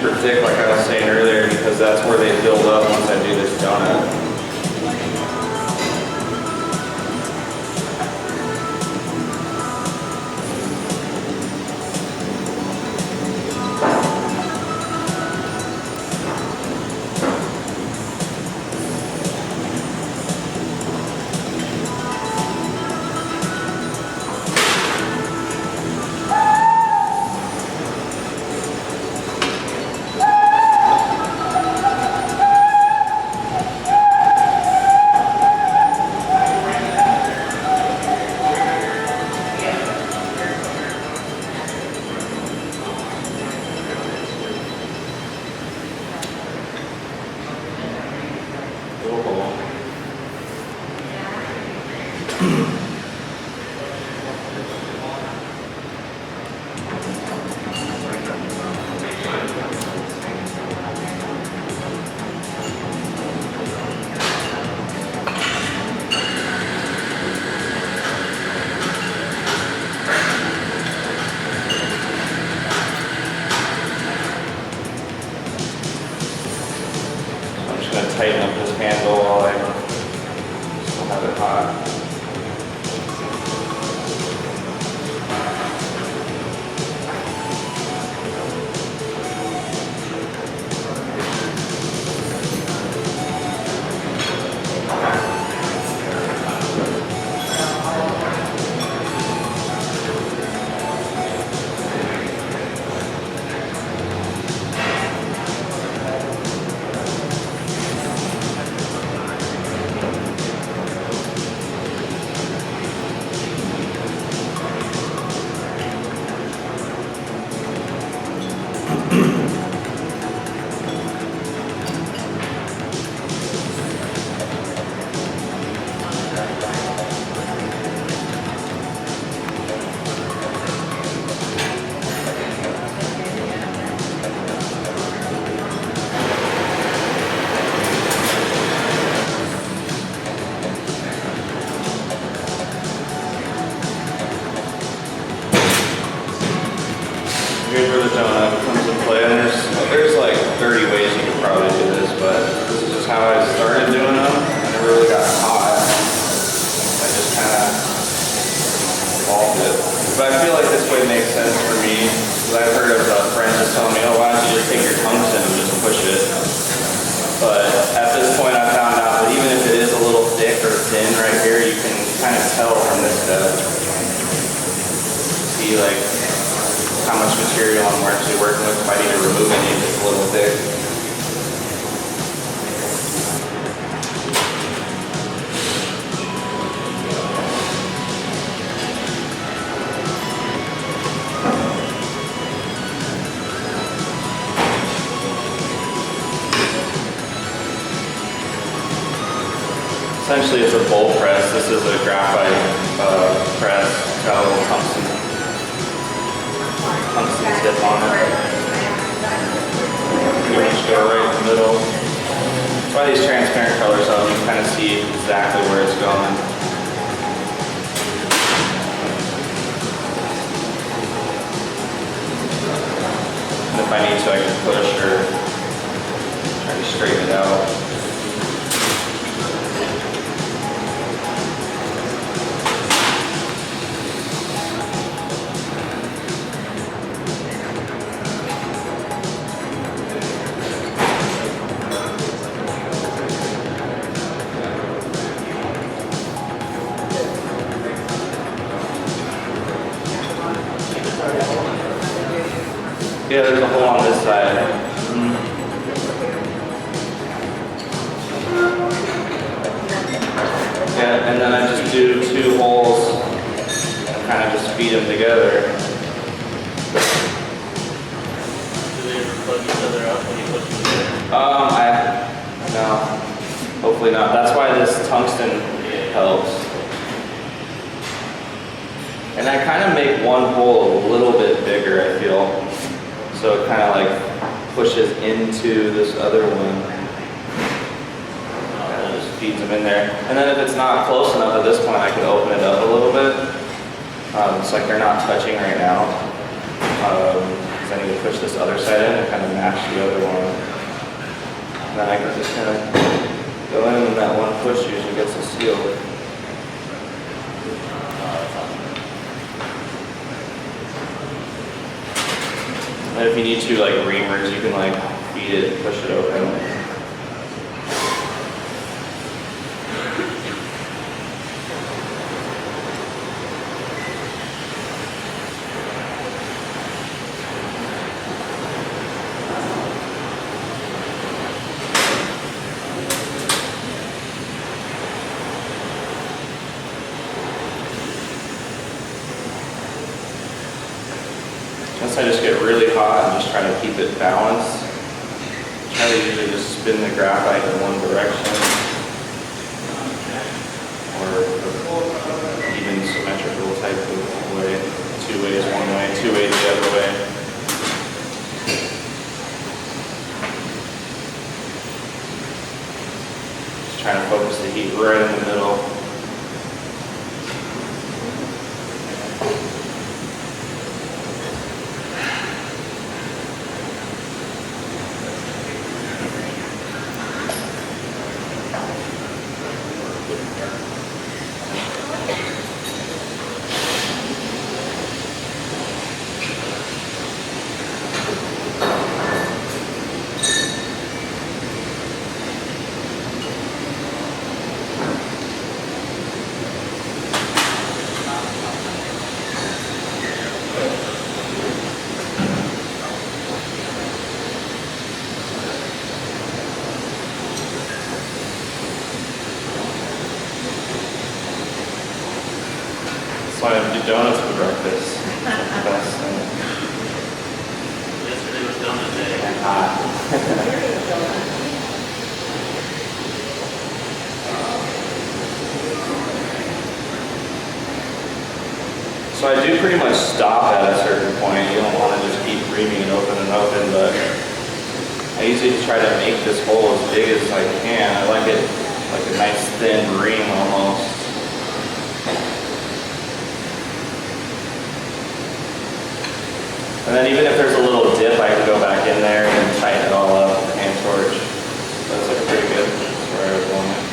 super thick like I was saying earlier because that's where they build up once I do this donut. Tighten up this handle while I still have it hot. Here's where the donut comes into play, and there's like 30 ways you could probably do this, but this is just how I started doing them. I never really got hot. I just kind of evolved it. But I feel like this way makes sense for me, because I've heard of friends just telling me, oh, why don't you just take your tungsten and just push it. But at this point I found out that even if it is a little thick or thin right here, you can kind of tell from this step. See like how much material I'm actually working with. If I need to remove any if it's a little thick. Essentially it's a bowl press. This is a graphite press. It's got a little tungsten tip on it. Pretty much go right in the middle. That's why these transparent colors help you kind of see exactly where it's going. And if I need to, I can push or try to straighten it out. Yeah, there's a hole on this side. Yeah, and then I just do 2 holes and kind of just feed them together. Do they ever plug each other up when you put them together? No, hopefully not. That's why this tungsten helps. And I kind of make one hole a little bit bigger, I feel. So it kind of like pushes into this other one. And it just feeds them in there. And then if it's not close enough at this point, I can open it up a little bit. It's like they're not touching right now. because I need to push this other side in and kind of match the other one. And then I can just kind of go in and that one push usually gets it sealed. And if you need to, like reamers, you can like feed it and push it open. Once I just get really hot and just try to keep it balanced, try to usually just spin the graphite in one direction or even symmetrical type of way. 2 ways one way, 2 ways the other way. Just trying to focus the heat right in the middle. I do donuts for breakfast. That's the best thing. Yesterday was donut day. And hot. So I do pretty much stop at a certain point. You don't want to just keep reaming it open and open, but I usually try to make this hole as big as I can. I like it like a nice thin ream almost. And then even if there's a little dip, I can go back in there and tighten it all up with the hand torch. That's like pretty good. That's where I was going.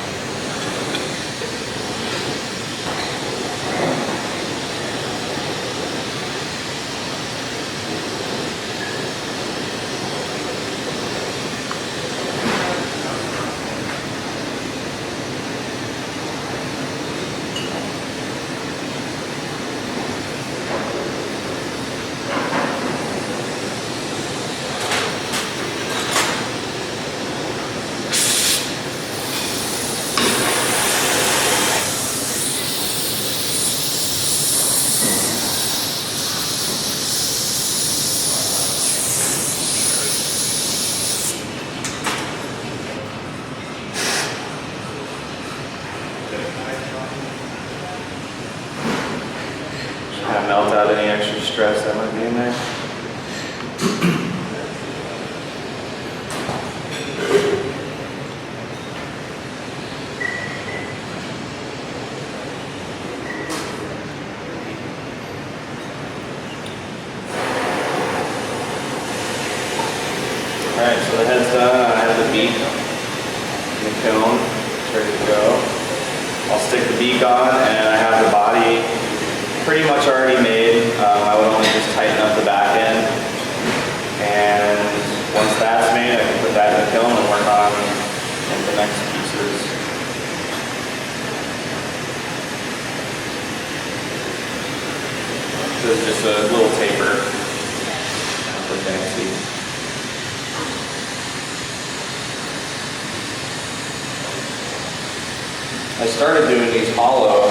Kind of melt out any extra stress that might be in there. Alright, so the head's done. I have the beak in the kiln. It's ready to go. I'll stick the beak on and I have the body pretty much already made. I would only just tighten up the back end. And once that's made, I can put that in the kiln and work on the next pieces. This is just a little taper for fancy. I started doing these hollow,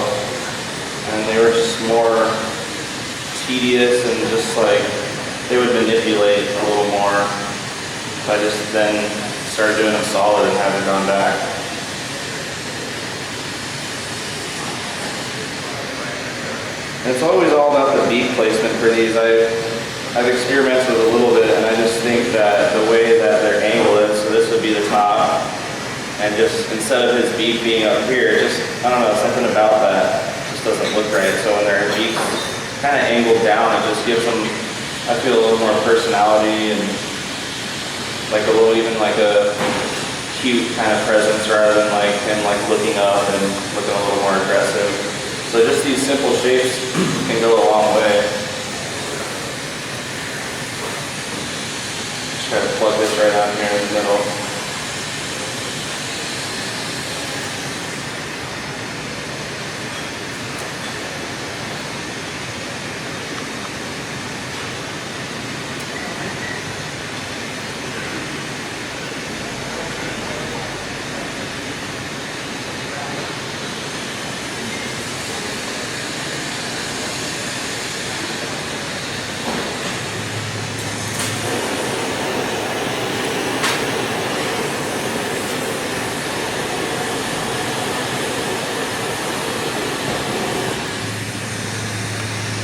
and they were just more tedious and just like, they would manipulate a little more. So I just then started doing them solid and haven't gone back. And it's always all about the beak placement for these. I've experimented with a little bit, and I just think that the way that they're angled, so this would be the top, and just instead of his beak being up here, just, I don't know, something about that just doesn't look right. So when their beak's kind of angled down, it just gives them I feel a little more personality and like a little, even like a cute kind of presence rather than like him like looking up and looking a little more aggressive. So just these simple shapes can go a long way. Just try to plug this right on here in the middle.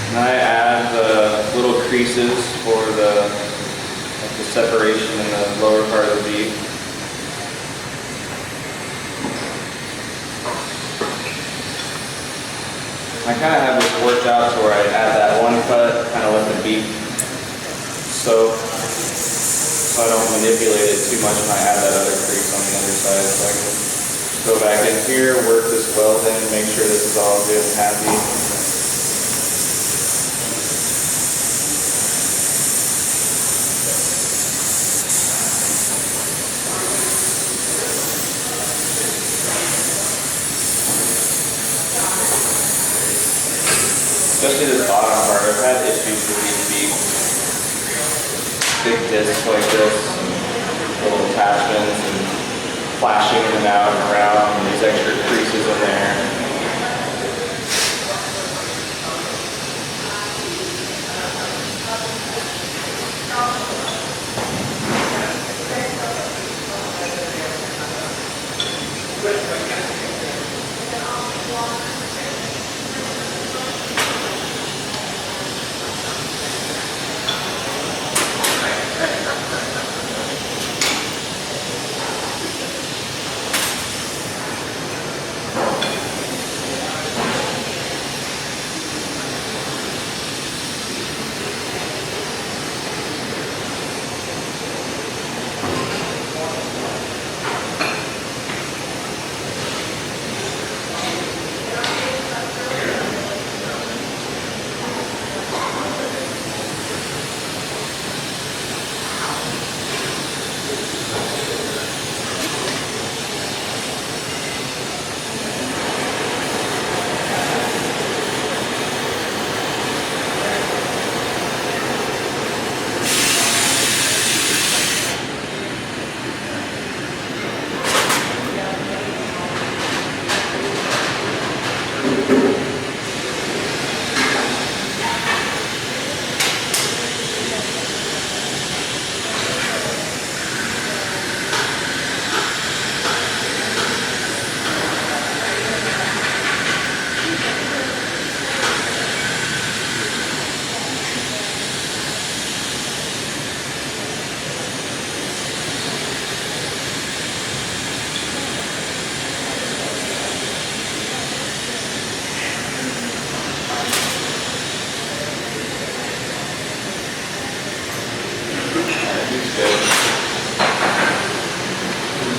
And I add the little creases for the separation in the lower part of the beak. I kind of have this worked out to where I add that one cut, kind of let the beak soak, so I don't manipulate it too much when I add that other crease on the other side. So I can go back in here, work this weld in, make sure this is all good and happy. Especially this bottom part, I've had issues with these beaks. Big discs like this, and little attachments, and flashing in and out and around, and these extra creases in there.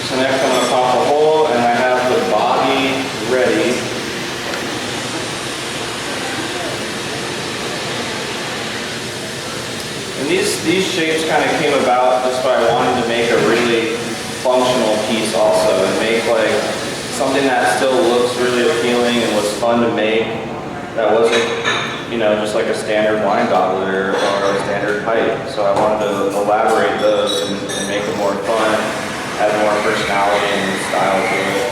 So next I'm going to pop a hole, and I have the body ready. And these shapes kind of came about just by wanting to make a really functional piece also, and make like something that still looks really appealing and was fun to make, that wasn't, you know, just like a standard wine goblet or a standard pipe. So I wanted to elaborate those and make them more fun, add more personality and style to it,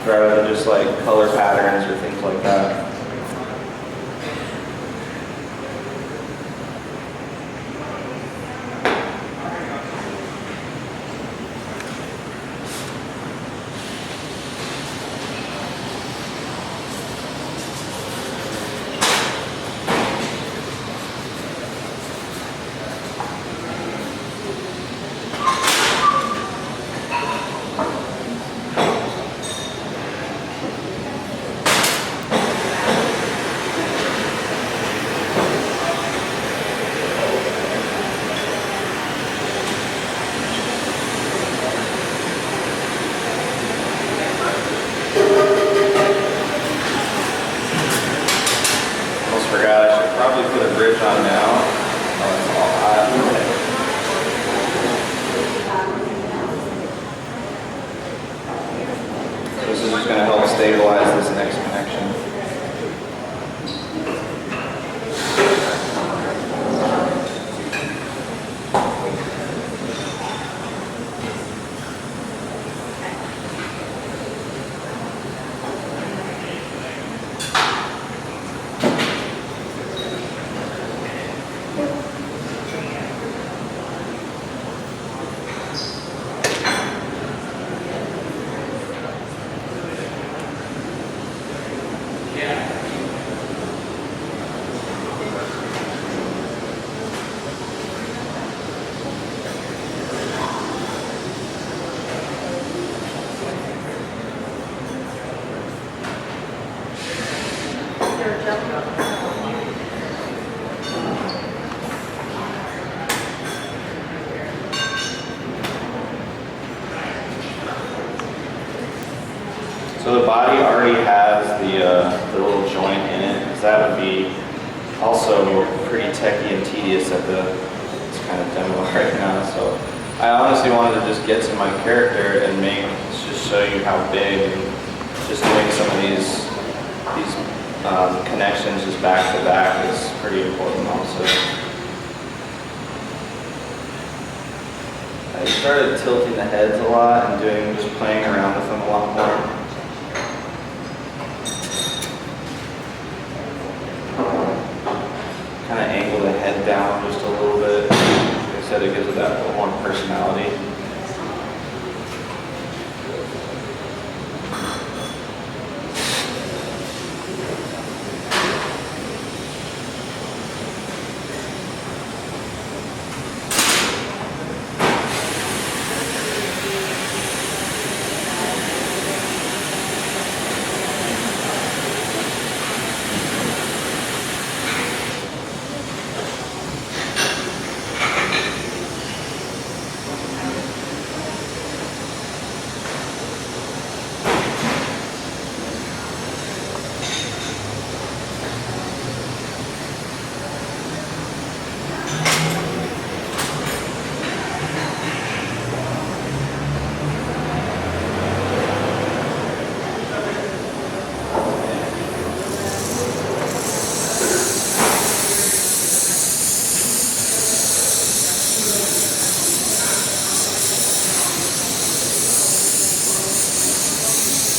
rather than just like color patterns or things like that. bridge on now. Oh, it's all hot. Okay. This is just going to help stabilize this next connection. So the body already has the little joint in it, because that would be also pretty techy and tedious at this kind of demo right now. So I honestly wanted to just get to my character and just show you how big, and just doing some of these connections just back to back is pretty important also. I started tilting the heads a lot and just playing around with them a lot more. Kind of angle the head down just a little bit. Like I said, it gives it that little more personality.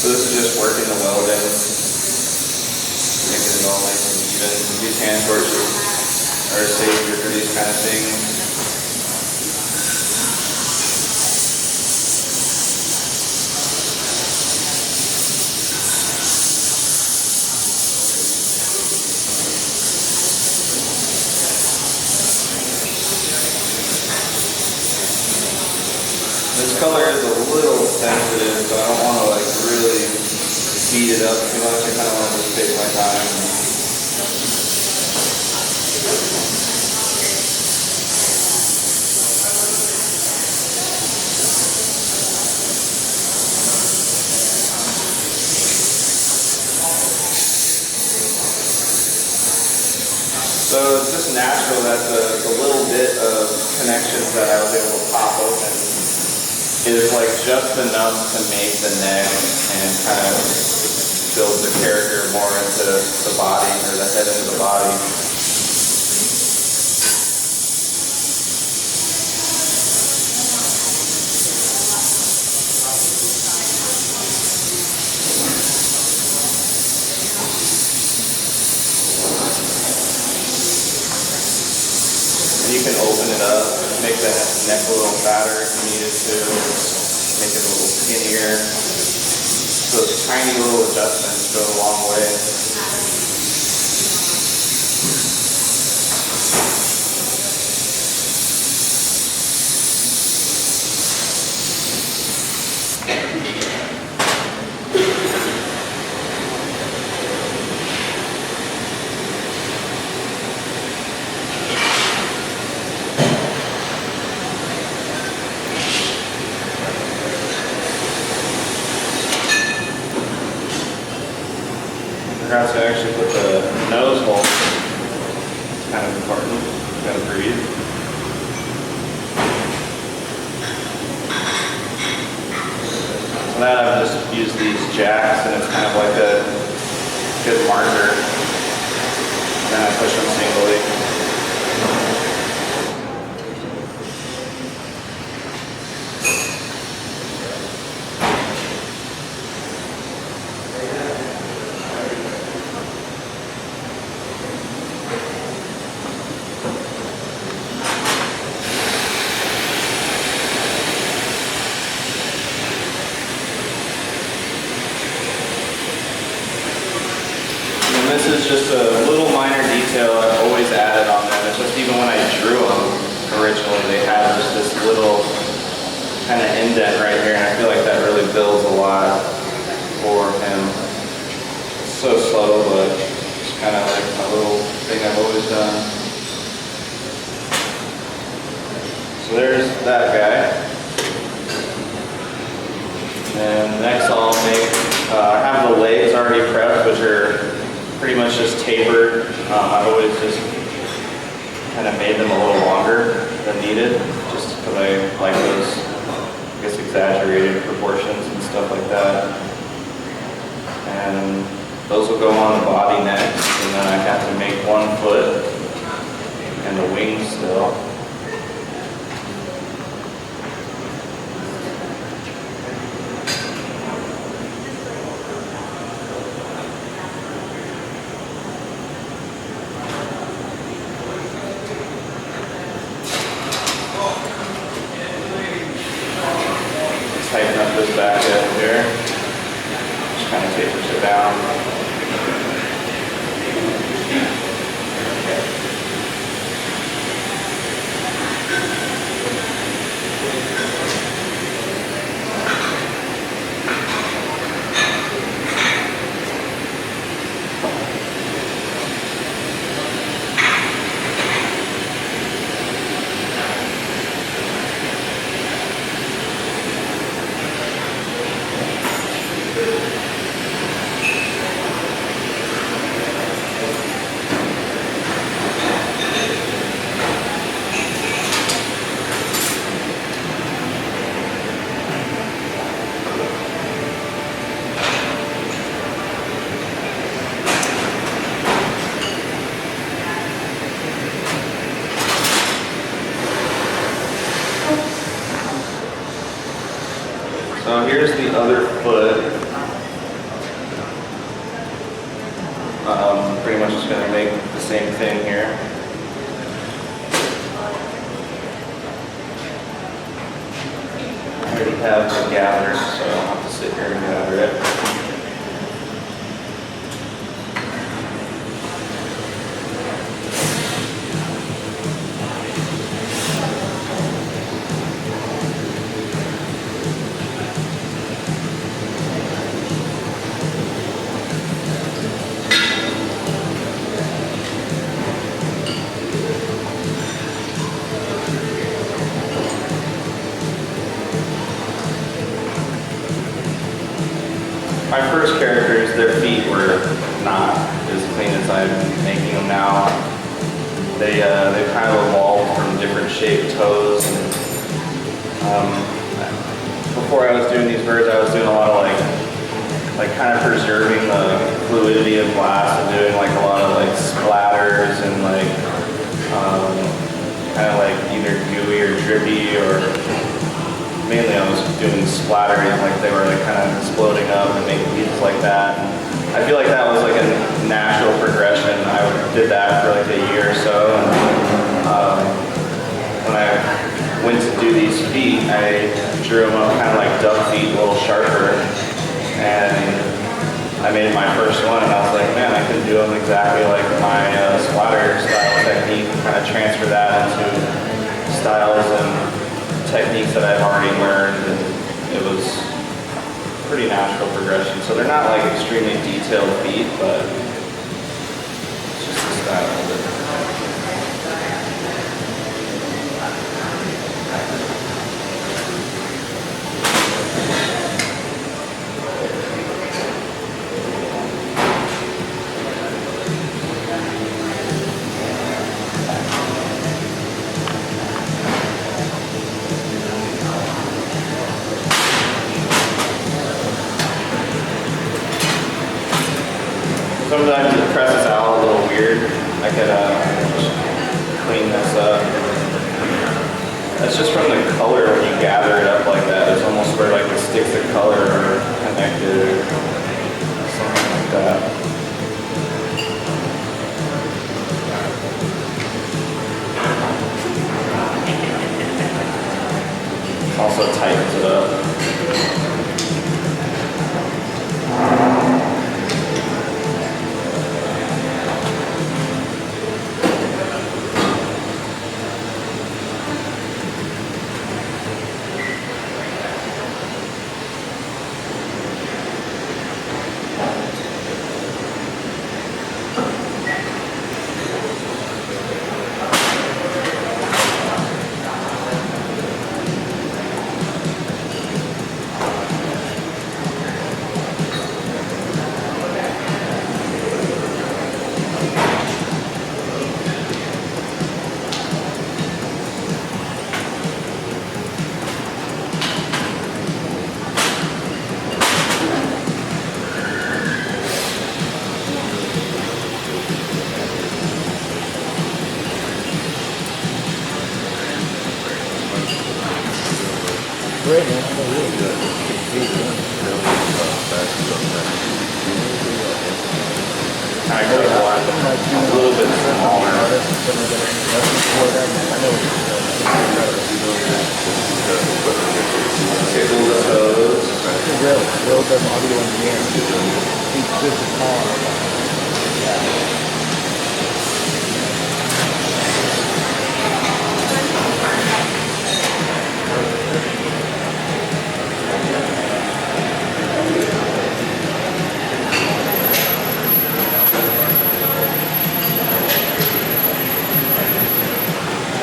So this is just working the weld in, making it all nice and even. These hand torches are a savior for these kind of things. This color is a little sensitive, so I don't want to like really speed it up too much. I kind of want to just take my time. So it's just natural that the little bit of connections that I was able to pop open is like just enough to make the neck and kind of build the character more into the body, or the head into the body. You can open it up, make the neck a little fatter if you needed to, make it a little skinnier. So those tiny little adjustments go a long way. Perhaps I actually put the nose hole kind of important. You gotta breathe. So that I've just used these jacks, and it's kind of like a good marker. Then I push them singly. This is just a little minor detail I've always added on them. It's just even when I drew them originally, they had just this little kind of indent right here, and I feel like that really builds a lot for him. It's so subtle, but it's kind of like a little thing I've always done. So there's that guy. And next I'll make, I have the legs already prepped, which are pretty much just tapered. I've always just kind of made them a little longer than needed, just because I like those, I guess, exaggerated proportions and stuff like that. And those will go on the body next, and then I have to make one foot and the wings still. Tighten up this back edge here. Just kind of tapers it down. So here's the other foot. Pretty much just going to make the same thing here. I already have the gather, so I don't have to sit here and gather it. My first characters, their feet were not as clean as I'm making them now. They kind of evolved from different shaped toes. And, before I was doing these birds, I was doing a lot of like kind of preserving the fluidity of glass and doing like a lot of like splatters and like kind of like either gooey or drippy, or mainly I was doing splattering, like they were like kind of exploding up and making pieces like that. And I feel like that was like a natural progression. I did that for like a year or so, and when I went to do these feet, I drew them up kind of like duck feet, a little sharper, and I made my first one, and I was like, man, I can do them exactly like my splatter style technique, and kind of transfer that into styles and techniques that I've already learned, and it was pretty natural progression. So they're not like extremely detailed feet, but it's just the style of it. Sometimes it presses out a little weird. I could clean this up. That's just from the color when you gather it up like that. It's almost where like the sticks of color are connected or something like that. Also tightens it up. Great, man. Oh, really good. I go a little bit smaller. Tickle the toes. Will does audio engineering. He's just a car.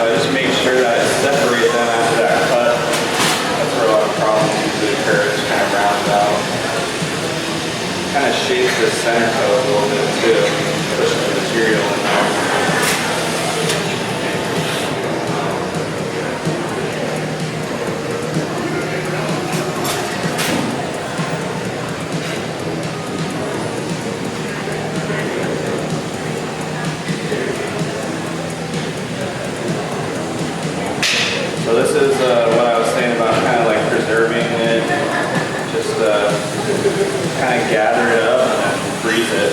Just make sure that I separate them after that cut. That's where a lot of problems usually occur. It's kind of round out. Kind of shapes the center toe a little bit too. Push the material in there. So this is what I was saying about kind of like preserving it, just kind of gather it up and then freeze it.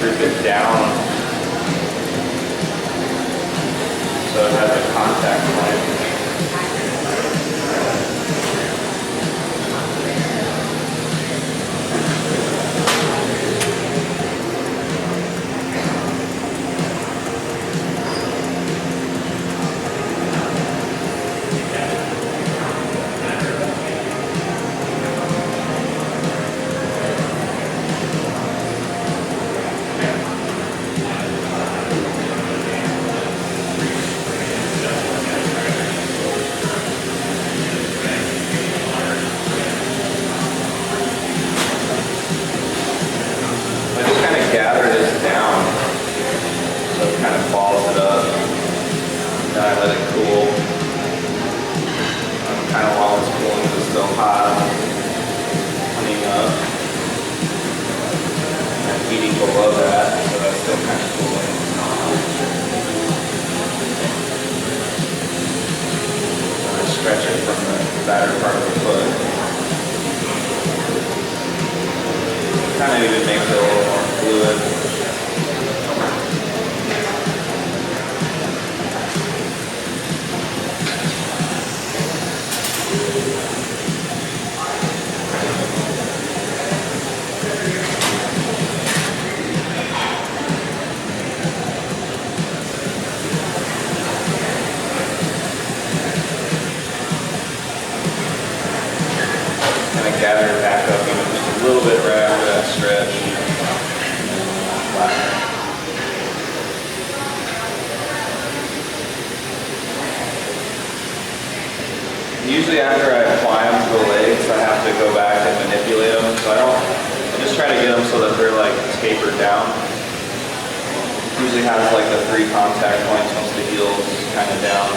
Droop it down so it has a contact point. burd down. Usually has like the 3 contact points once the heel's kind of down.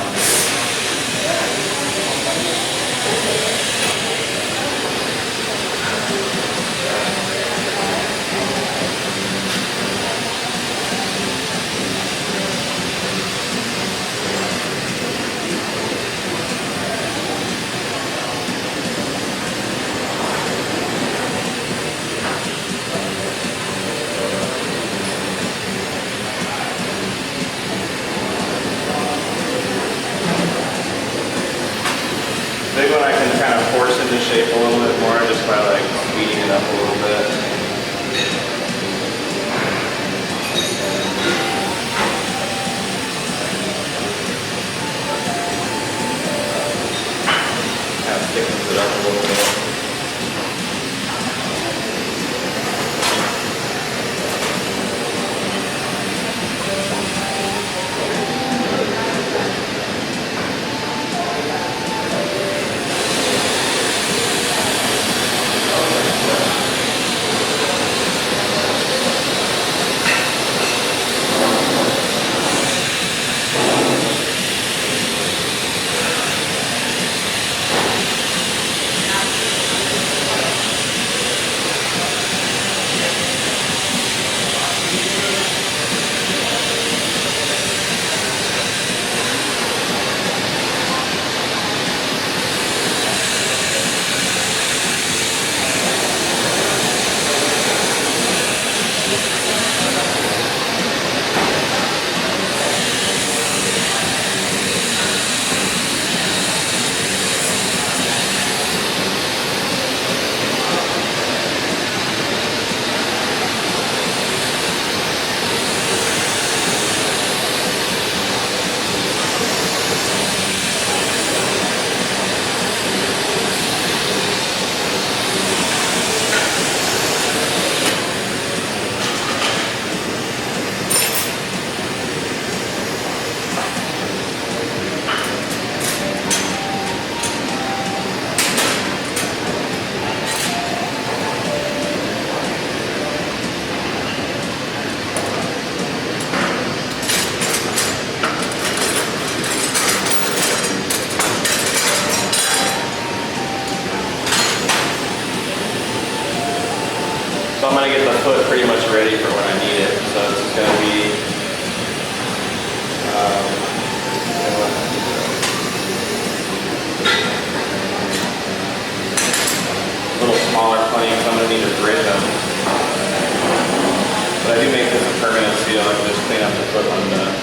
Big one I can kind of force into shape a little bit more just by like speeding it up a little bit. Kind of thickens it up a little bit. So I'm going to get the foot pretty much ready for when I need it. So this is going to be a little smaller plenty, so I'm going to need to bridge them. But I do make this a permanent seal. I can just clean up the foot when I'm done.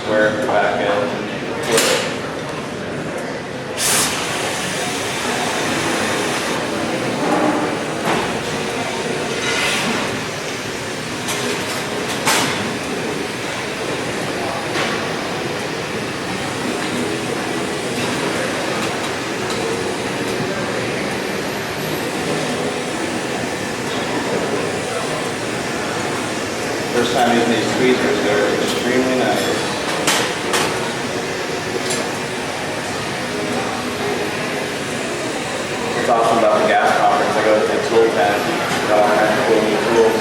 Square the back end and flip it. First time using these tweezers, they're extremely nice. What's awesome about the gas conference, I go to the tool tent, got all kinds of cool new tools.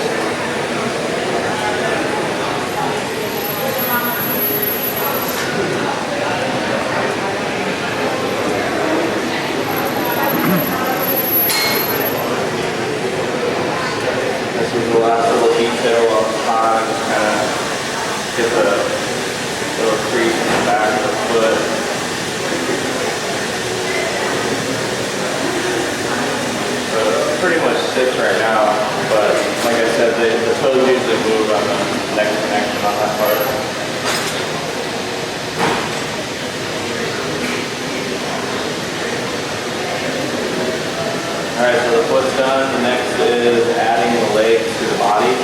This is the last little detail on the pot. I just kind of get the little crease in the back of the foot. Pretty much sits right now, but like I said, the toes usually move on the next connection on that part. Alright, so the foot's done. The next is adding the legs to the body.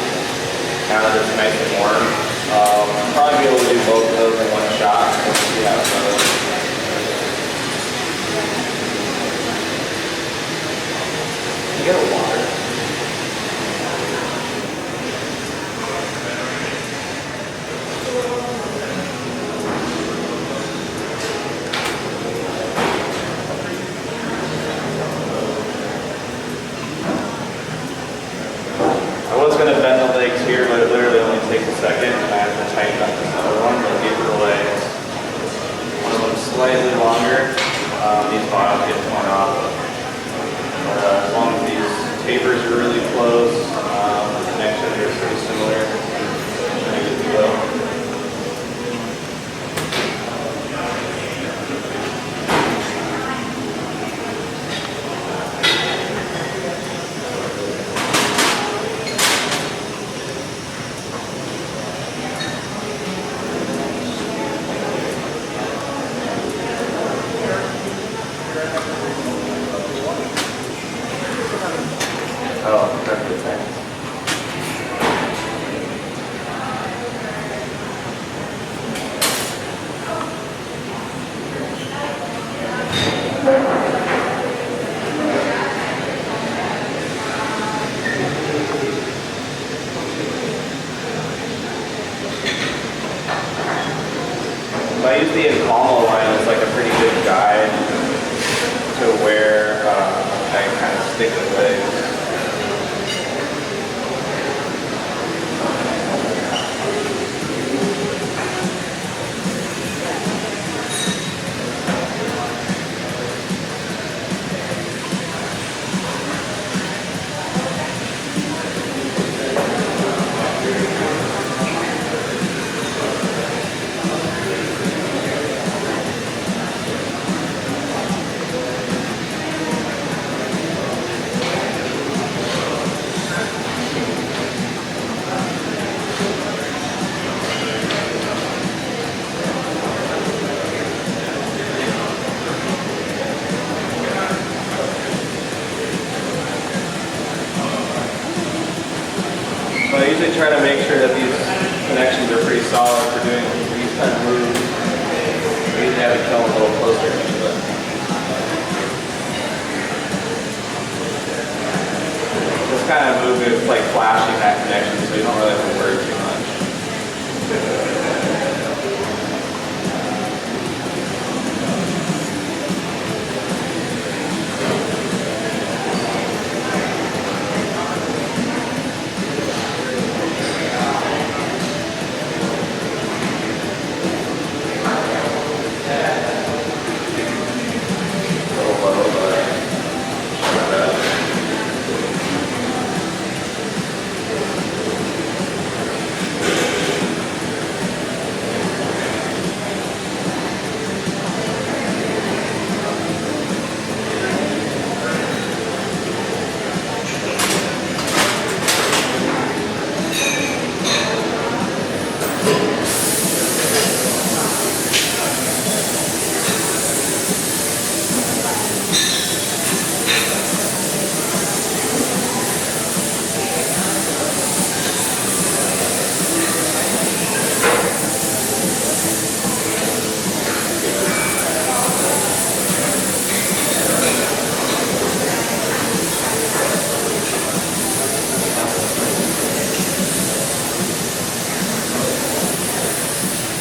tighten up this other one, but these are the legs. One of them slightly longer. These bottoms get torn off. But as long as these tapers are really close, the connections are pretty similar. Pretty good to go. Oh, perfect, thanks. I use the Incalmo line as like a pretty good guide to where I kind of stick the legs. I usually try to make sure that these connections are pretty solid for doing these kind of moves. I usually have to come a little closer to it. This kind of move is like flashing that connection, so you don't really have to worry too much.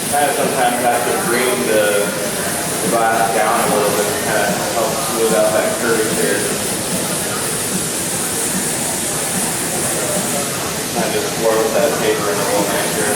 I sometimes have to bring the glass down a little bit to kind of help smooth out that curvature. Kind of just float that paper in a little nicer.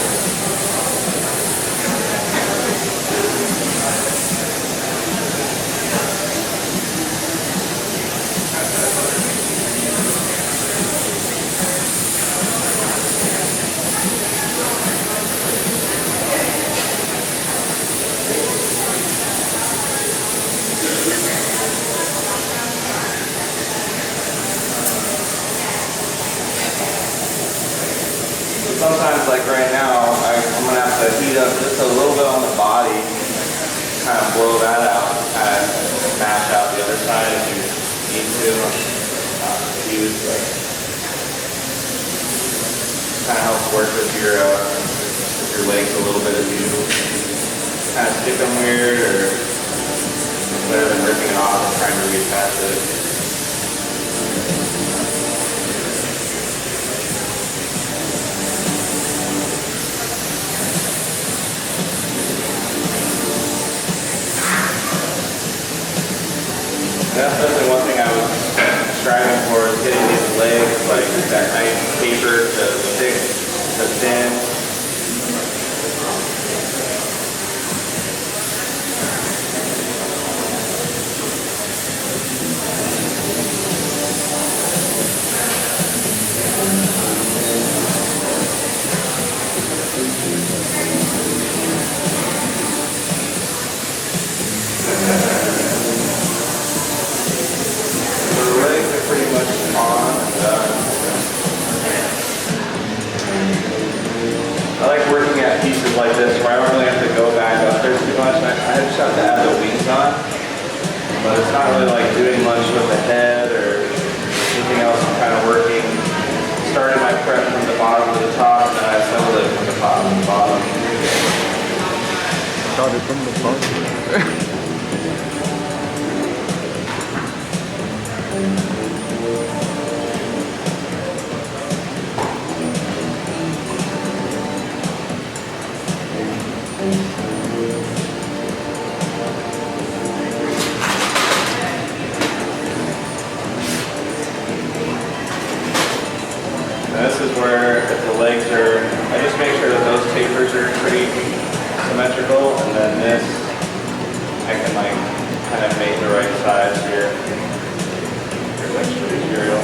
Sometimes, like right now, I'm going to have to heat up just a little bit on the body, kind of blow that out, kind of smash out the other side if you need to. Use, but kind of helps work with your legs a little bit as you kind of stick them weird or better than ripping it off and trying to reattach it. That's definitely one thing I was striving for, is getting these legs like that nice taper to thick to thin. like this where I don't really have to go back up there too much. I just have to add the wings on, but it's not really like doing much with the head or anything else. I'm kind of working, starting my prep from the bottom to the top, and then I assemble it from the top to the bottom. Started from the bottom. This is where, if the legs are, I just make sure that those tapers are pretty symmetrical, and then this, I can like kind of make the right size here. There's extra material.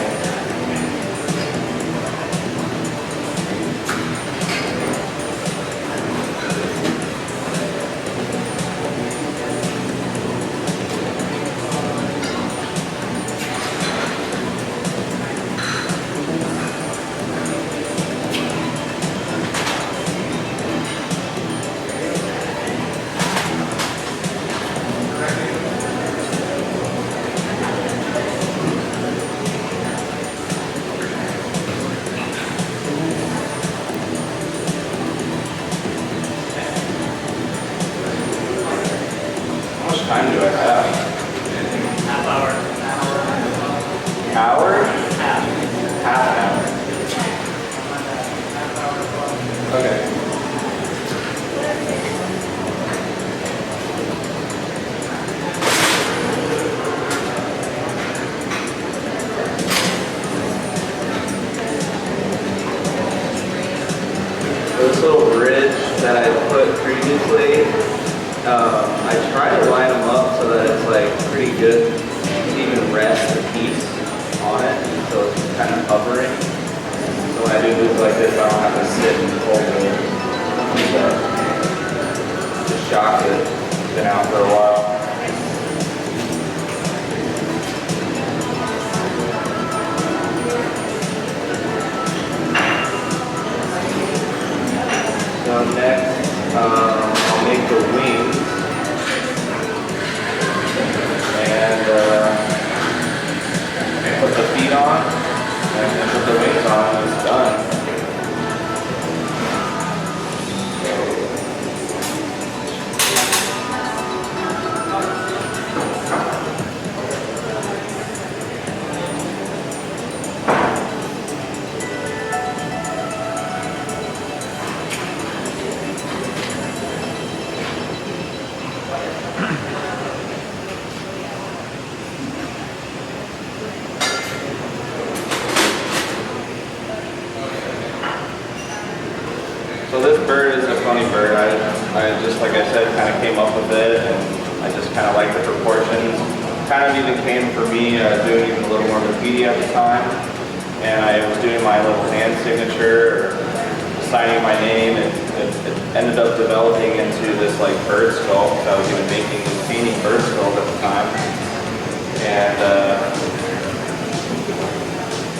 How much time do I have? Half hour. Hour? Half. Half an hour. Okay. So this little bridge that I put previously, I try to line them up so that it's like pretty good to even rest the piece on it, so it's kind of hovering. So when I do moves like this, I don't have to sit and hold it. Just shocks it. It's been out for a while. So next, I'll make the wings, and put the feet on, and then put the wings on, and it's done. So this bird is a funny bird. I just, like I said, kind of came up with it, and I just kind of like the proportions. Kind of even came for me doing even a little more graffiti at the time, and I was doing my little hand signature, signing my name, and it ended up developing into this like bird skull. I was even making and painting bird skulls at the time, and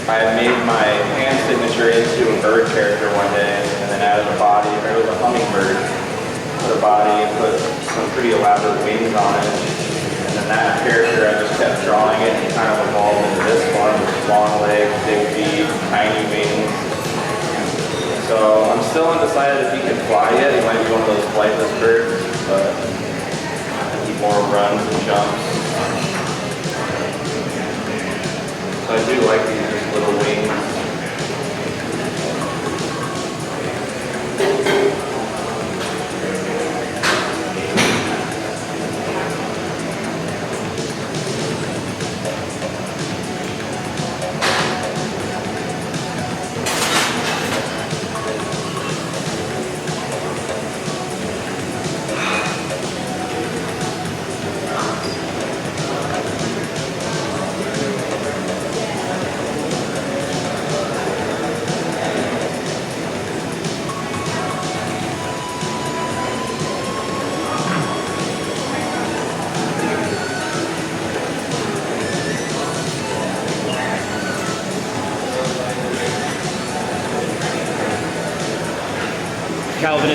I made my hand signature into a bird character one day, and then added a body. There was a hummingbird. Put a body and put some pretty elaborate wings on it. And then that character, I just kept drawing it and kind of evolved into this one with long legs, big feet, tiny wings. So I'm still undecided if he can fly yet. He might be one of those flightless birds, but he more runs and jumps. So I do like these little wings.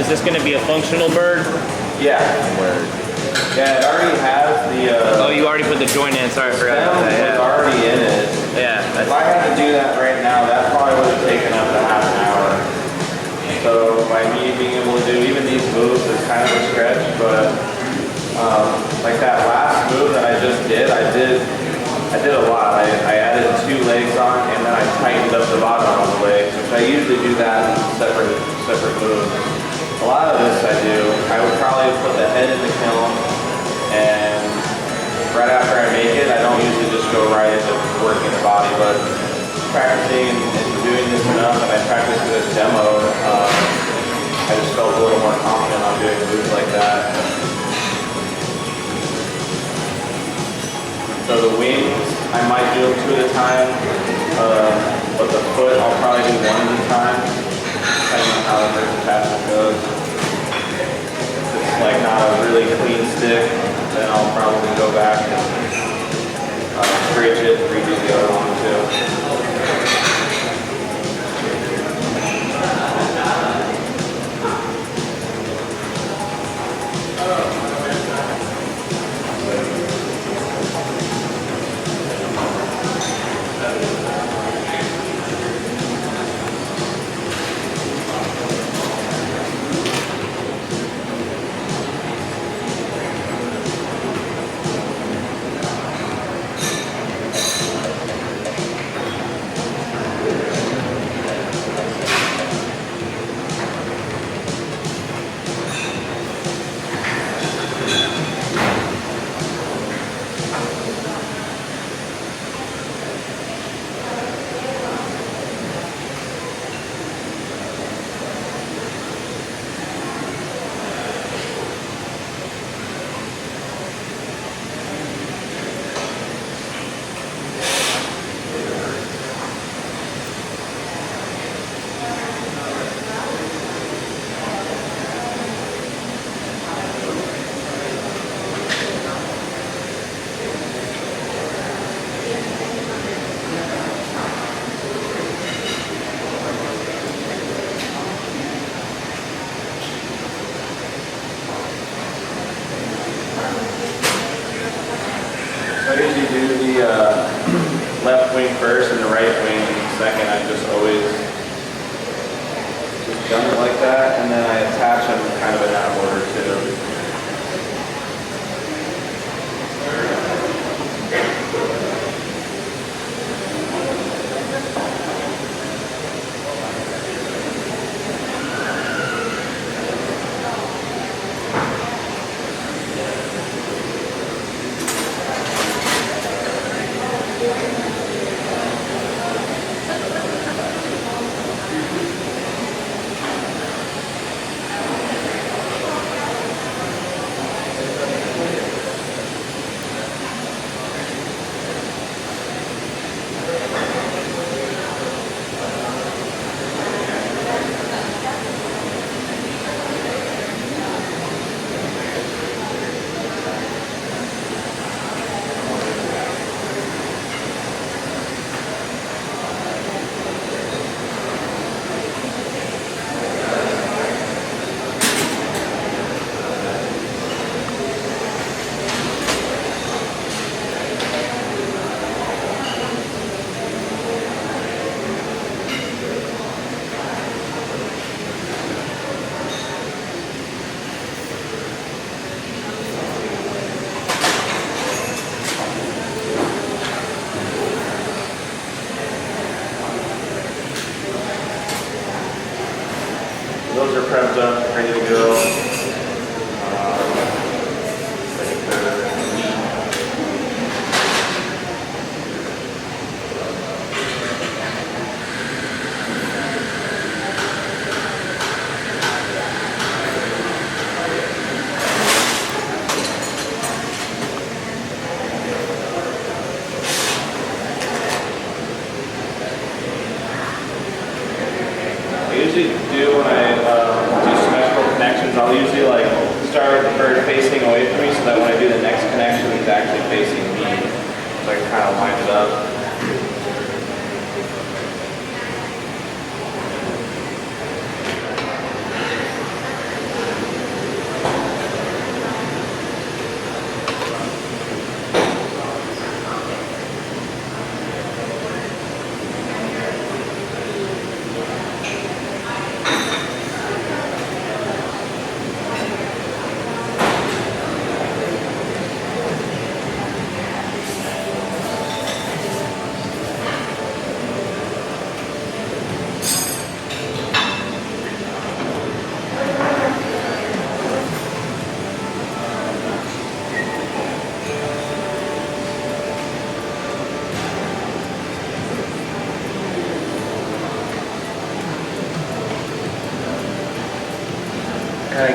is this going to be a functional bird? Yeah. Yeah, it already has the. Oh, you already put the joint in. Sorry, I forgot about that. It's Yeah. already in it. Yeah. If I had to do that right now, that probably would have taken up to half an hour. So by me being able to do even these moves is kind of a stretch, but like that last move that I just did, I did a lot. I added 2 legs on and then I tightened up the bottom of the legs, which I usually do that in separate moves. A lot of this I do. I would probably put the head in the kiln, and right after I make it, I don't usually just go right into working the body, but practicing and doing this enough, and I practiced this demo, I just felt a little more confident on doing moves like that. So the wings, I might do them 2 at a time, but the foot, I'll probably do 1 at a time, depending on how the first attachment goes. If it's like not a really clean stick, then I'll probably go back and bridge it, redo the other one too. I usually do the left wing first and the right wing second. I just always just done it like that, and then I attach them kind of in that order too. Those are prepped up, ready to go. Ready for I usually do when I do symmetrical connections, I'll usually like start with the bird facing away from me so that when I do the next connection, he's actually facing me. So I can kind of line it up.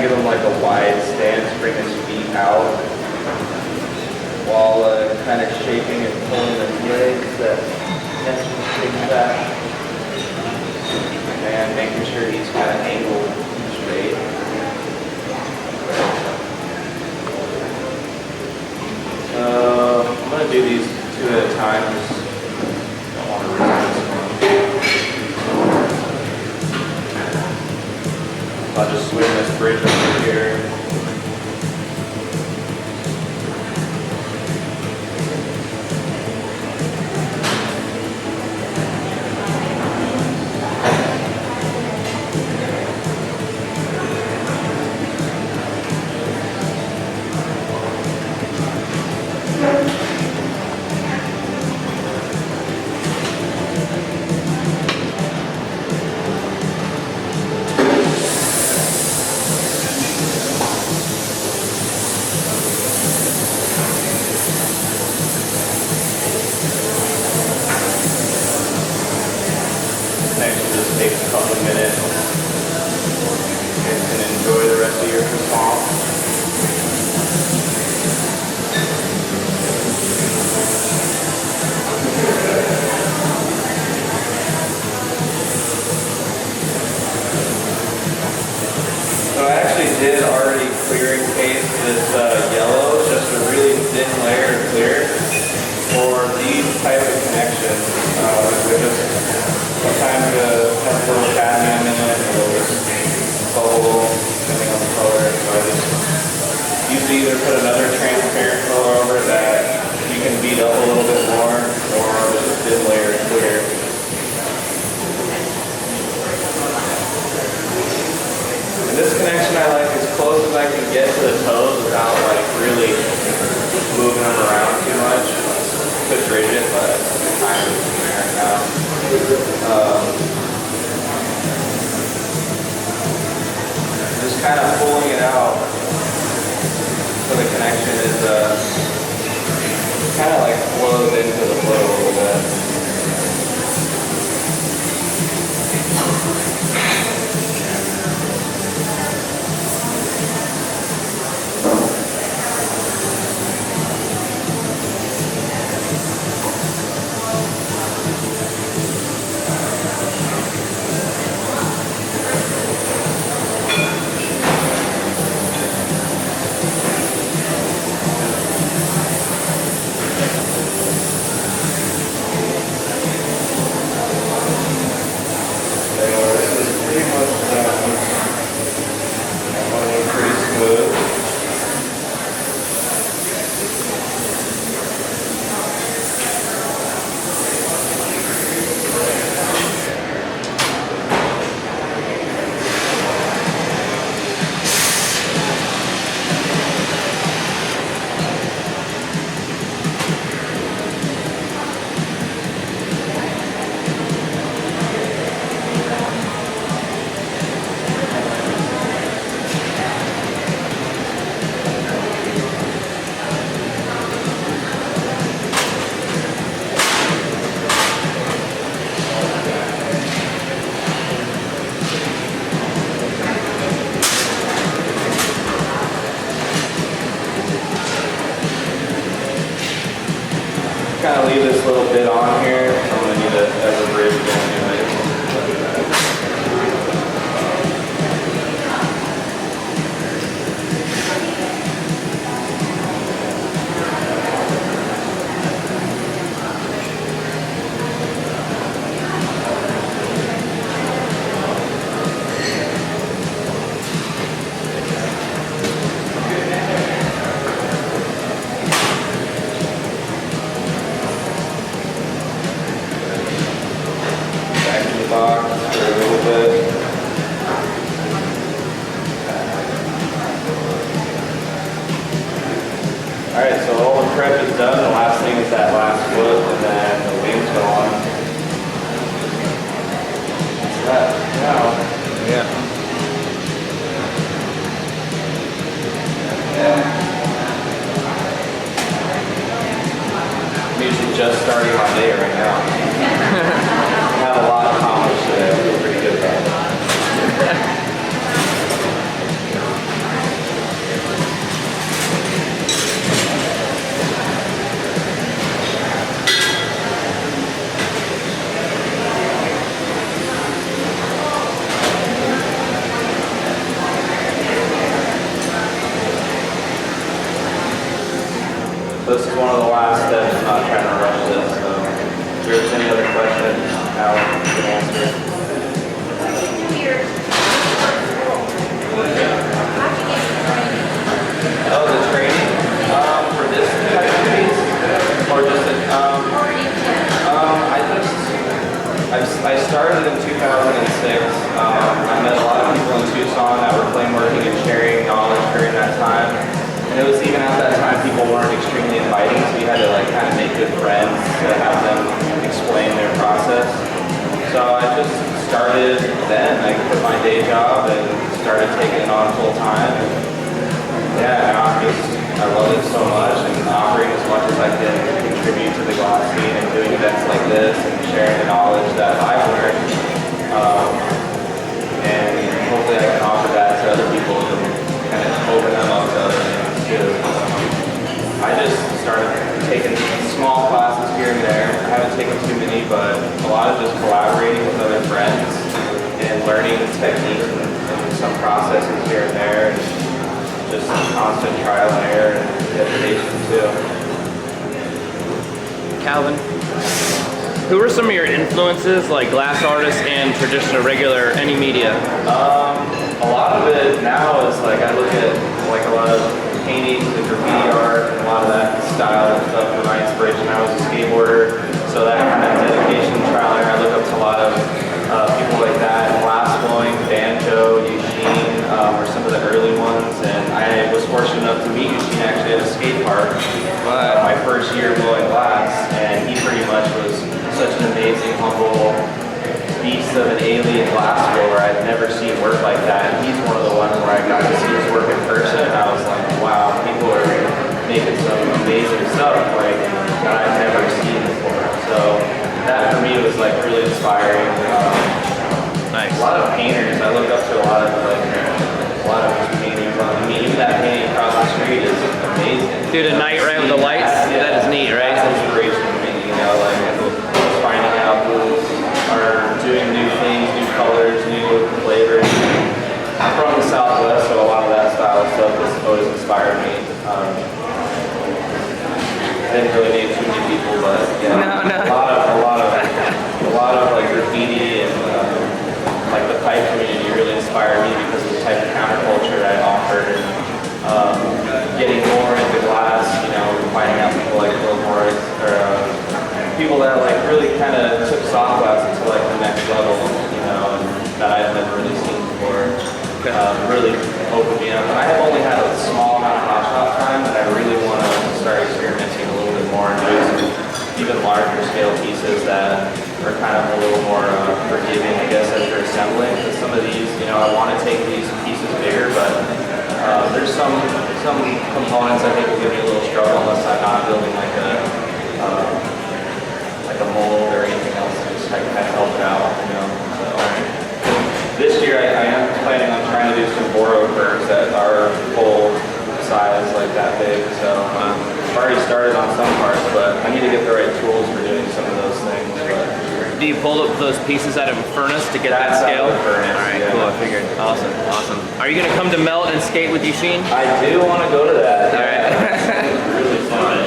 give him like a wide stance, bring his feet out, while kind of shaping and pulling the legs that tension takes back, and making sure he's kind of angled straight. So I'm going to do these two at a time. Just don't want to ruin this one. I'll just swing this bridge over here. Next, just takes a couple of minutes. You guys can enjoy the rest of your croissant. So I actually did already clearing paste this yellow, just a really thin layer of clear for these type of connections. Sometimes it has a little cadmium in it, a little bubble, depending on the color. So I just usually either put another transparent color over that you can beat up a little bit more, or just a thin layer of clear. And this connection I like as close as I can get to the toes without like really moving them around too much. It's rigid, but it's kind of there now. Just kind of pulling it out so the connection is kind of like flows into the flow a little bit. Kind of leave this little bit on here. I'm going to need it as a bridge anyway. Box for a little bit. Alright, so all the prep is done. The last thing is that last foot, and then the wings go on. That's that. Now. Yeah. I'm usually just starting my day right now. Had a lot accomplished today. I feel pretty good about it. this is one of the last steps. I'm not trying to rush this. So if there's any other questions, Alan can answer. Oh, the training for this type of piece, or just I started in 2006. I met a lot of people in Tucson that were flame working and sharing knowledge during that time. And it was even at that time people weren't extremely inviting, so you had to like kind of make good friends to have them explain their process. So I just started then. I quit my day job and started taking it on full time. Yeah, I love it so much and offering as much as I can contribute to the glass scene and doing events like this and sharing the knowledge that I've learned. And hopefully I can offer that to other people and kind of open them up to other things too. I just started taking small classes here and there. I haven't taken too many, but a lot of just collaborating with other friends and learning techniques and some processes here and there. And just constant trial and error and dedication too. Calvin, who are some of your influences, like glass artists and traditional regular any media? A lot of it now is like I look at like a lot of paintings and graffiti art and a lot of that style and stuff for my inspiration. I was a skateboarder, so that kind of dedication, trial and error. I look up to a lot of people like that. Glass blowing, banjo, Eugene were some of the early ones, and I was fortunate enough to meet Eugene actually at a skate park my first year blowing glass, and he pretty much was such an amazing, humble beast of an alien glass blower. I'd never seen work like that, and he's one of the ones where I got to see his work in person, and I was like, wow, people are making some amazing stuff like that I've never seen before. So that for me was like really inspiring. Nice. A lot of painters. I look up to a lot of painters. I mean, even that painting across the street is amazing. Dude, at night, right, with the lights? Yeah, that is neat, right? That's inspiration to me, you know, like just finding out who are doing new things, new colors, new flavors. I'm from the Southwest, so a lot of that style of stuff has always inspired me. I didn't really name too many people, but yeah, No. a lot of like graffiti and like the pipe community really inspired me because of the type of counterculture I offered, and getting more into glass, you know, finding out people like Bill Morris, or people that like really kind of took soft glass to like the next level, you know, and that I've never really seen before. Really opened me up. And I have only had a small amount of hot shot time, and I really want to start experimenting a little bit more and doing some even larger scale pieces that are kind of a little more forgiving, I guess, as you're assembling. Because some of these, you know, I want to take these pieces bigger, but there's some components I think will give me a little struggle unless I'm not building like a mold or anything else to just kind of help it out, you know. So this year I am planning on trying to do some Boro curves that are full size, like that big. So I've already started on some parts, but I need to get the right tools for doing some of those things. But Do you pull up those pieces out of a furnace to get that scale? Out of the furnace, all right, yeah. cool. I figured. Awesome. Are you gonna come to Melt and skate with Eugene? I do want to go to that. All right. It's really fun.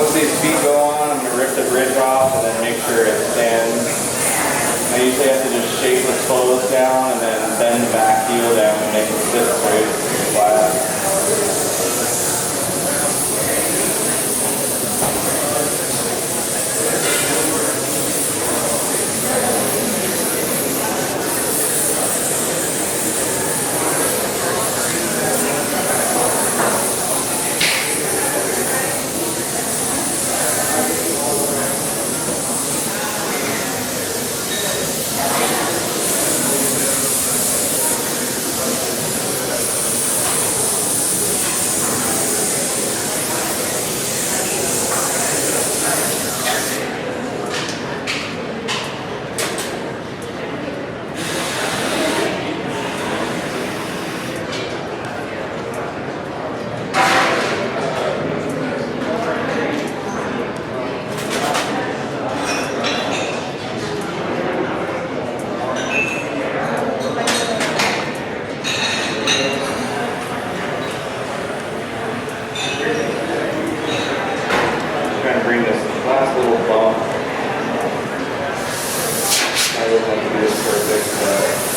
once these feet go on, I'm gonna rip the bridge off and then make sure it stands. I usually have to just shape the clothes down and then bend the back heel down and make it sit straight flat. Bring this last little bump. I don't think it is perfect, but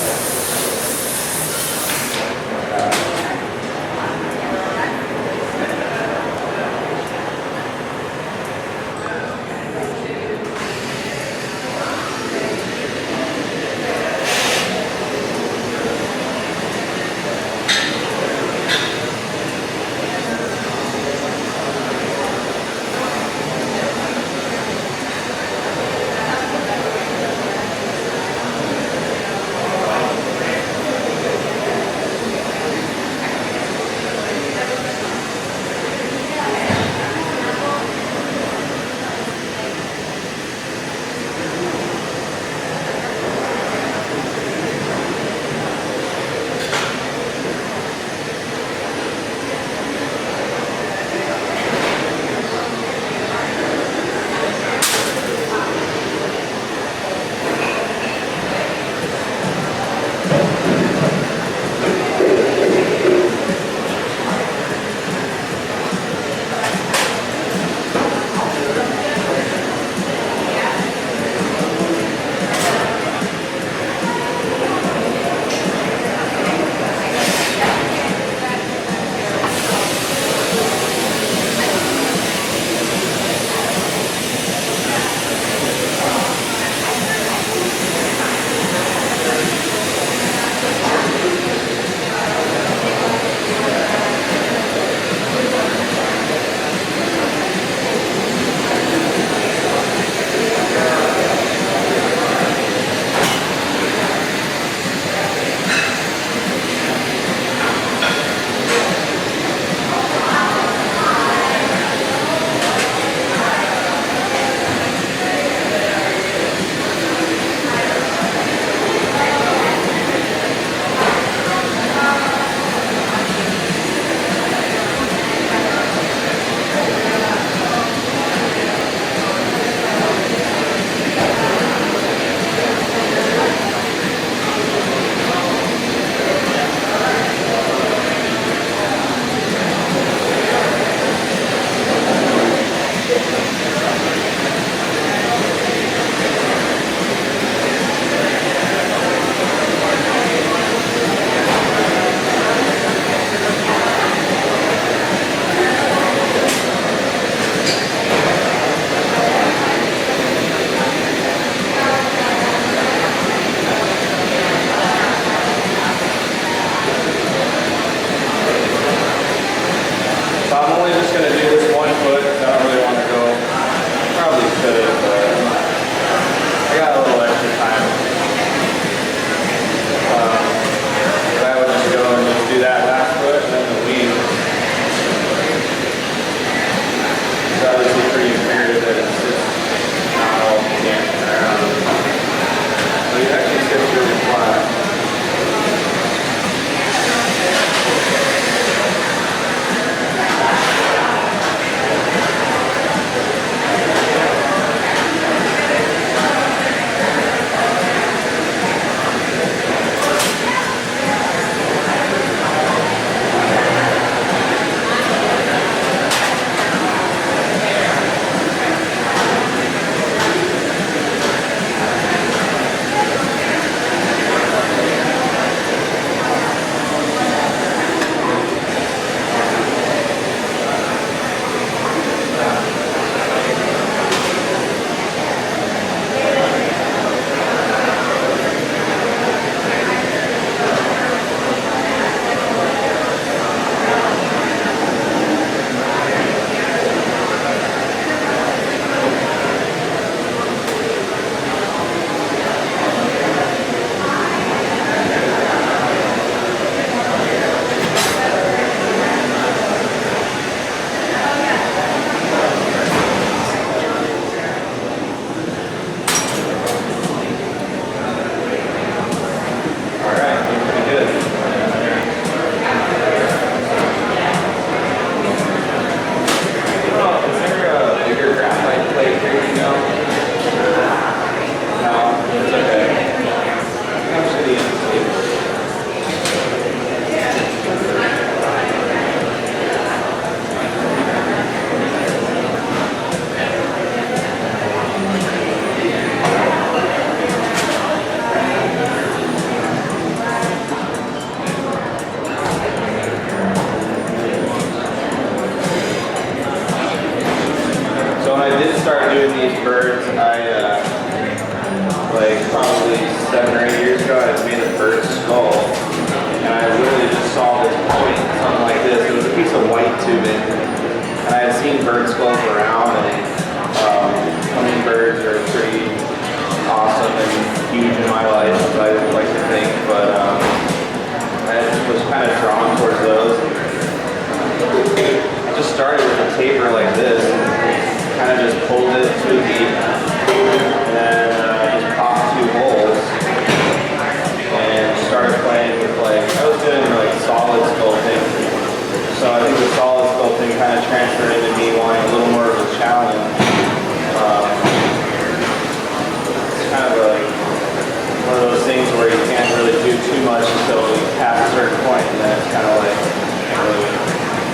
started doing these birds, like probably 7 or 8 years ago, I made a bird skull. And I literally just saw this point, something like this. It was a piece of white tubing. And I had seen bird skulls around, and hummingbirds are pretty awesome and huge in my life, as I like to think. But I was kind of drawn towards those. I just started with a taper like this, kind of just pulled it too deep, and then just popped 2 holes, and started playing with I was doing solid sculpting. So I think the solid sculpting kind of transferred into me wanting a little more of a challenge. It's kind of one of those things where you can't really do too much until you pass a certain point, and then it's kind of like you can't really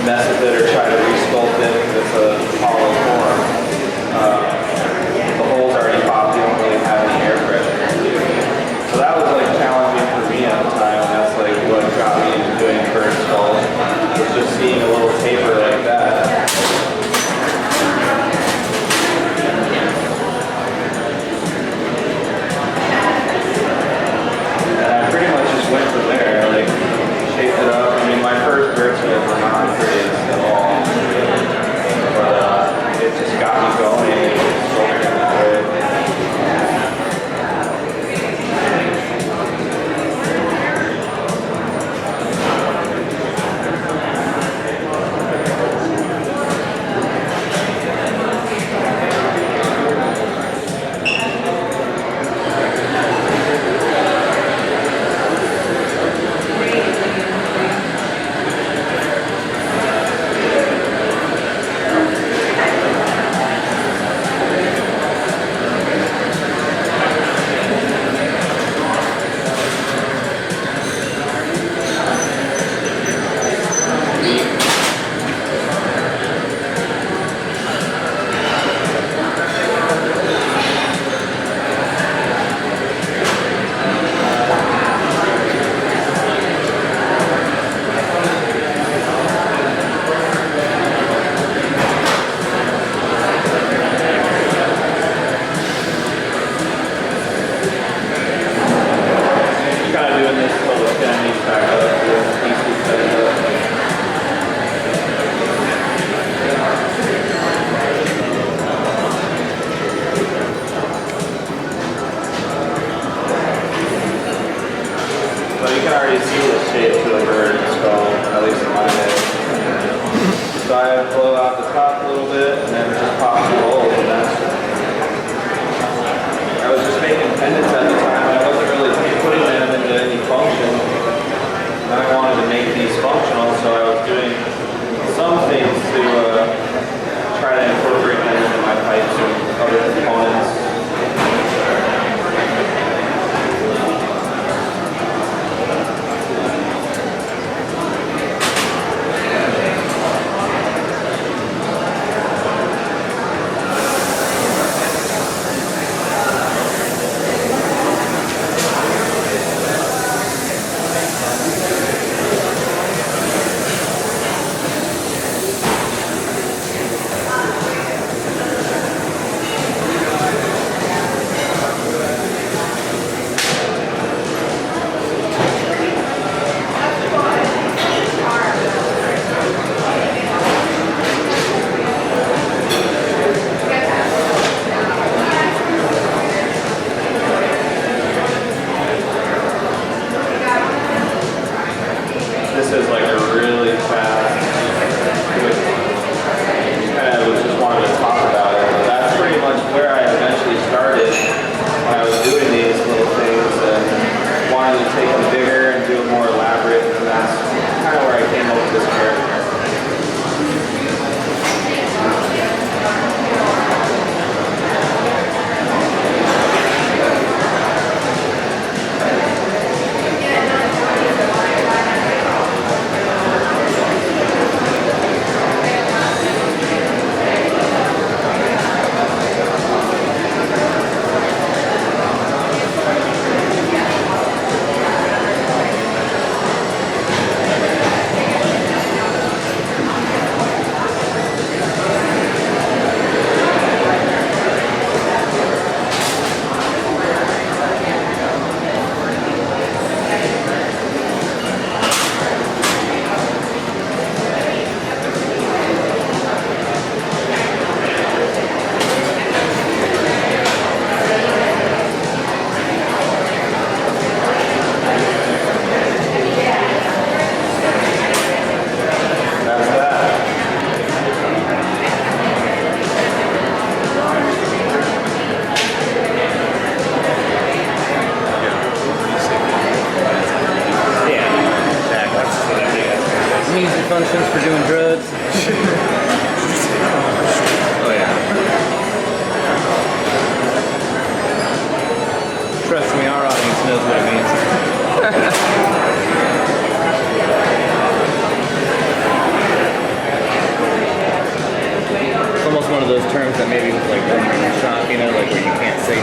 mess with it or try to re-sculpt it because it's a hollow form. The hole's already popped, you don't really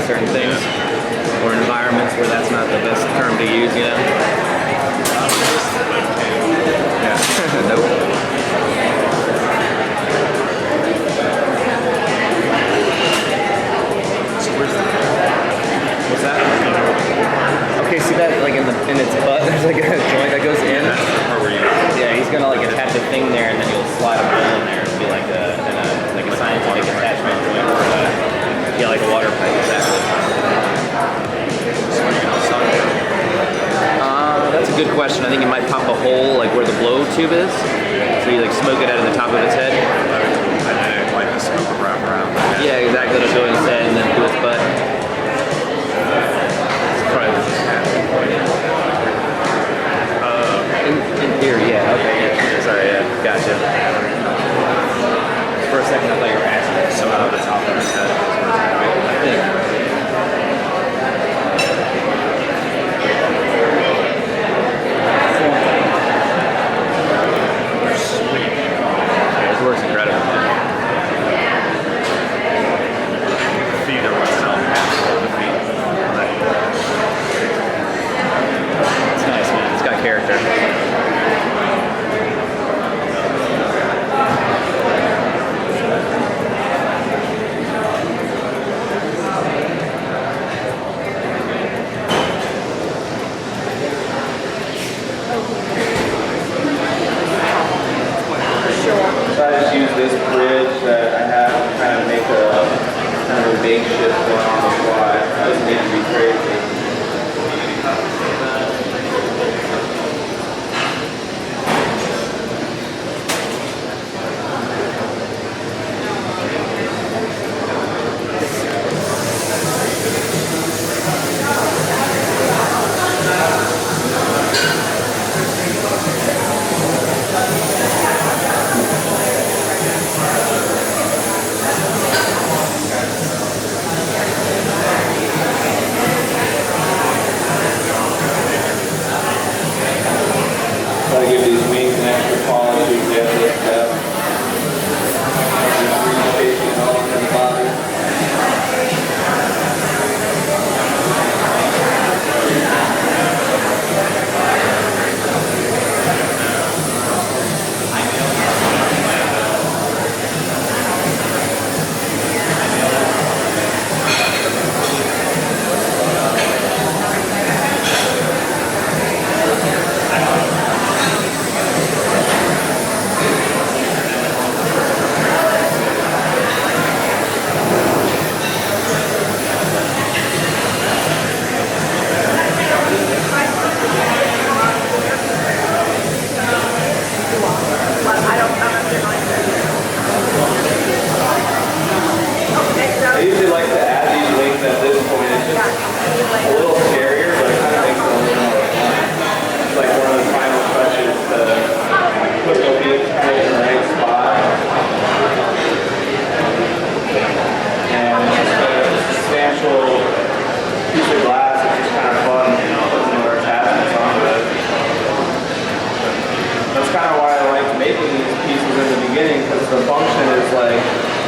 certain things, or environments where that's not the best term to use, you know? Yeah. Nope. What's that? Okay, see that like in its butt, there's like a joint that goes in. Yeah, he's gonna like attach a thing there, and then he'll slide a ball in there. It'll be like a scientific attachment joint, or like a water pipe. Exactly. That's a good question. I think you might pop a hole like where the blow tube is, so you like smoke it out of the top of its head. And then it like the smoke will wrap around. Yeah, exactly. It'll go in its head and then do its butt. In theory, yeah. Okay, yeah. Sorry, yeah. Gotcha. For a second, I thought you were asking. So out of the top of his head. I think. This works incredible, man. The feet are what's out. The feet. It's nice, man. It's got character. So I just use this bridge that I have to kind of make a kind of a makeshift one on the fly. It doesn't need to be crazy. Try to give these wings an extra polish you can get this step. Just reshaping all over the body. I usually like to add these wings at this point. It's just a little scarier, but it kind of makes it a little more fun. It's like one of the final touches to put the wings kind of in the right spot. And it's a substantial piece of glass. It's just kind of fun, you know, putting more attachments onto it. That's kind of why I like making these pieces in the beginning, because the function is like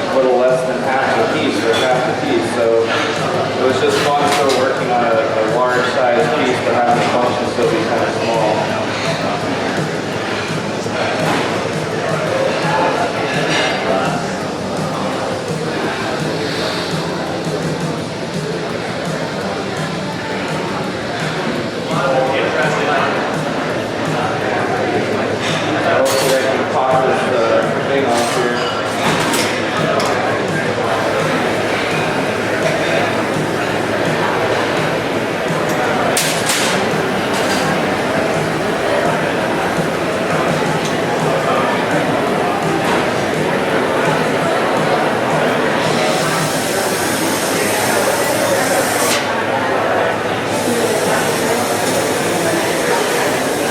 a little less than half the piece or half the piece. So it was just fun still working on a large size piece, but having the function still be kind of small. Hopefully I can pop this thing off here.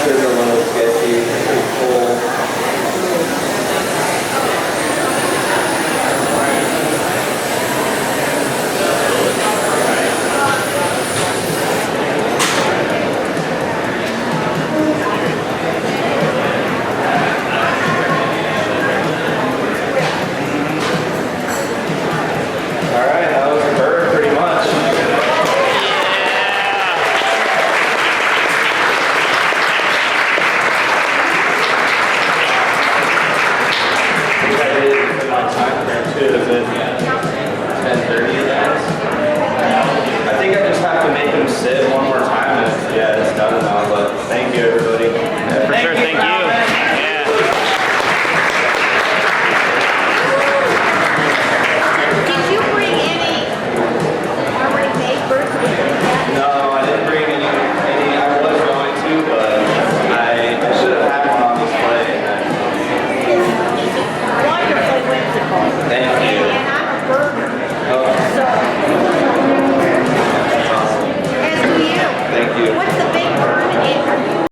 There's a little sketchy, pretty cool. Alright, that was